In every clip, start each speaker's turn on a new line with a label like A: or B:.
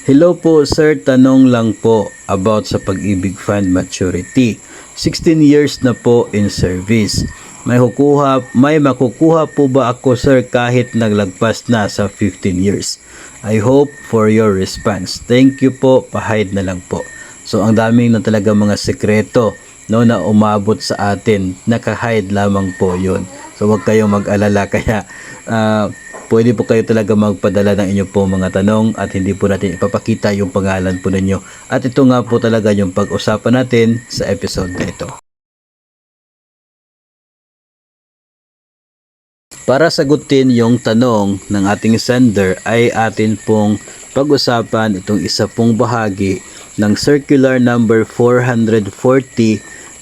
A: Hello po sir, tanong lang po about sa Pag-ibig Fund maturity. 16 years na po in service. May makukuha po ba ako sir kahit naglagpas na sa 15 years? I hope for your response. Thank you po, pahide na lang po. So ang daming na talaga mga sekreto na umabot sa atin, nakahide lamang po yun. So huwag kayong mag-alala kaya pwede po kayo talaga magpadala ng inyong po mga tanong at hindi po natin ipapakita yung pangalan po ninyo. At ito nga po talaga yung pag-usapan natin sa episode na ito. Para sagutin yung tanong ng ating sender ay atin pong pag-usapan itong isa pong bahagi ng Circular number 440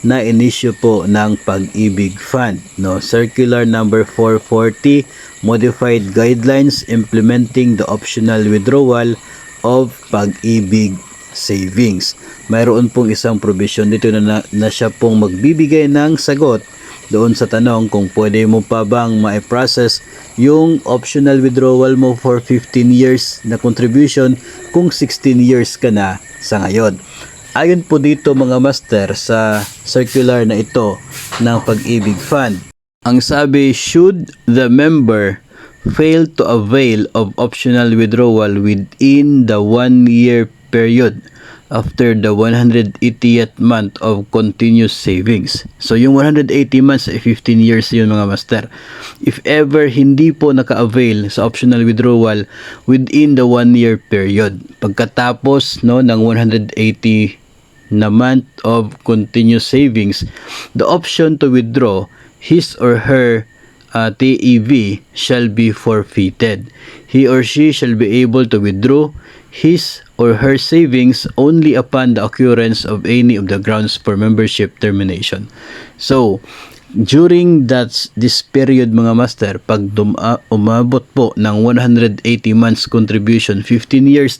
A: na inisyu po ng Pag-ibig Fund. Circular number 440, Modified Guidelines Implementing the Optional Withdrawal of Pag-ibig Savings. Mayroon pong isang provision dito na siya pong magbibigay ng sagot doon sa tanong kung pwede mo pa bang ma-process yung optional withdrawal mo for 15 years na contribution kung 16 years ka na sa ngayon. Ayon po dito mga master sa circular na ito ng Pag-ibig Fund, ang sabi, should the member fail to avail of optional withdrawal within the 1-year period after the 180th month of continuous savings. So yung 180 months ay 15 years yun mga master. If ever hindi po naka-avail sa optional withdrawal within the 1-year period, pagkatapos ng 180 na month of continuous savings, the option to withdraw his or her TEV shall be forfeited. He or she shall be able to withdraw his or her savings only upon the occurrence of any of the grounds for membership termination. So, during this period mga master, pag umabot po ng 180 months contribution, 15 years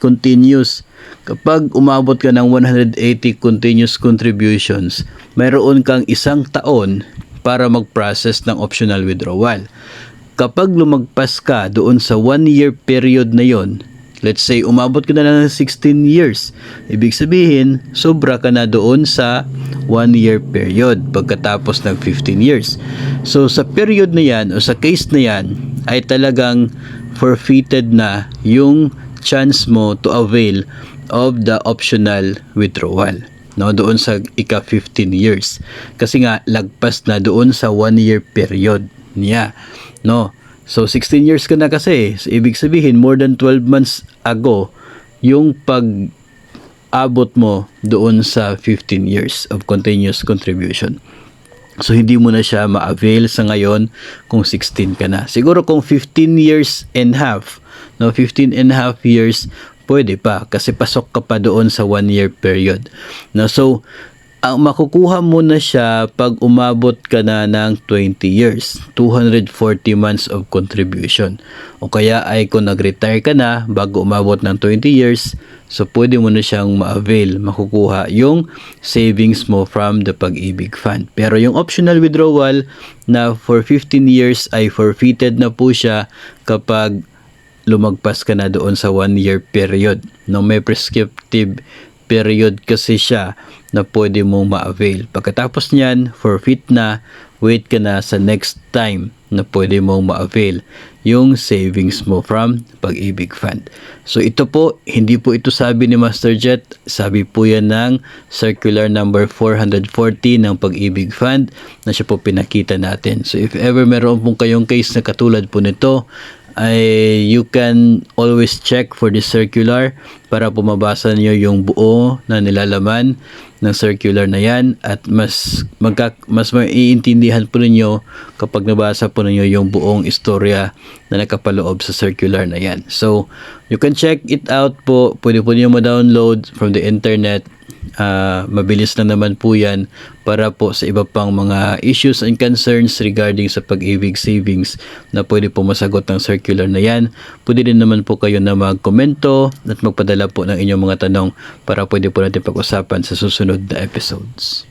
A: continuous. Kapag umabot ka ng 180 continuous contributions, mayroon kang 1 taon para mag-process ng optional withdrawal. Kapag lumagpas ka doon sa 1-year period na yon, let's say umabot ka na lang ng 16 years, ibig sabihin sobra ka na doon sa 1-year period pagkatapos ng 15 years. So sa period na yan o sa case na yan ay talagang forfeited na yung chance mo to avail of the optional withdrawal doon sa ika 15 years kasi nga lagpas na doon sa 1-year period niya so 16 years ka na kasi, so, ibig sabihin more than 12 months ago yung pag-abot mo doon sa 15 years of continuous contribution. So hindi mo na siya ma-avail sa ngayon kung 16 ka na. Siguro kung 15 years and half 15 and half years, pwede pa kasi pasok ka pa doon sa 1-year period. So, ang makukuha mo na siya pag umabot ka na ng 20 years, 240 months of contribution. O kaya ay kung nag-retire ka na bago umabot ng 20 years, so pwede mo na siyang ma-avail, makukuha yung savings mo from the Pag-ibig Fund. Pero yung optional withdrawal na for 15 years ay forfeited na po siya kapag lumagpas ka na doon sa 1-year period. May prescriptive period kasi siya na pwede mong ma-avail. Pagkatapos niyan, forfeit na, wait ka na sa next time na pwede mong ma-avail yung savings mo from Pag-ibig Fund. So ito po, hindi po ito sabi ni Master Jet, sabi po yan ng Circular number 440 ng Pag-ibig Fund na siya po pinakita natin. So if ever meron pong kayong case na katulad po nito, you can always check for the circular para pumabasa niyo yung buo na nilalaman ng circular na yan at mas maiintindihan po ninyo kapag nabasa po ninyo yung buong istorya na nakapaloob sa circular na yan. So, you can check it out po. Pwede po niyo ma-download from the internet. Mabilis na naman po yan para po sa iba pang mga issues and concerns regarding sa Pag-ibig Savings na pwede po masagot ng circular na yan. Pwede din naman po kayo na magkomento at magpadala po ng inyong mga tanong para pwede po natin pag-usapan sa susunod na episodes.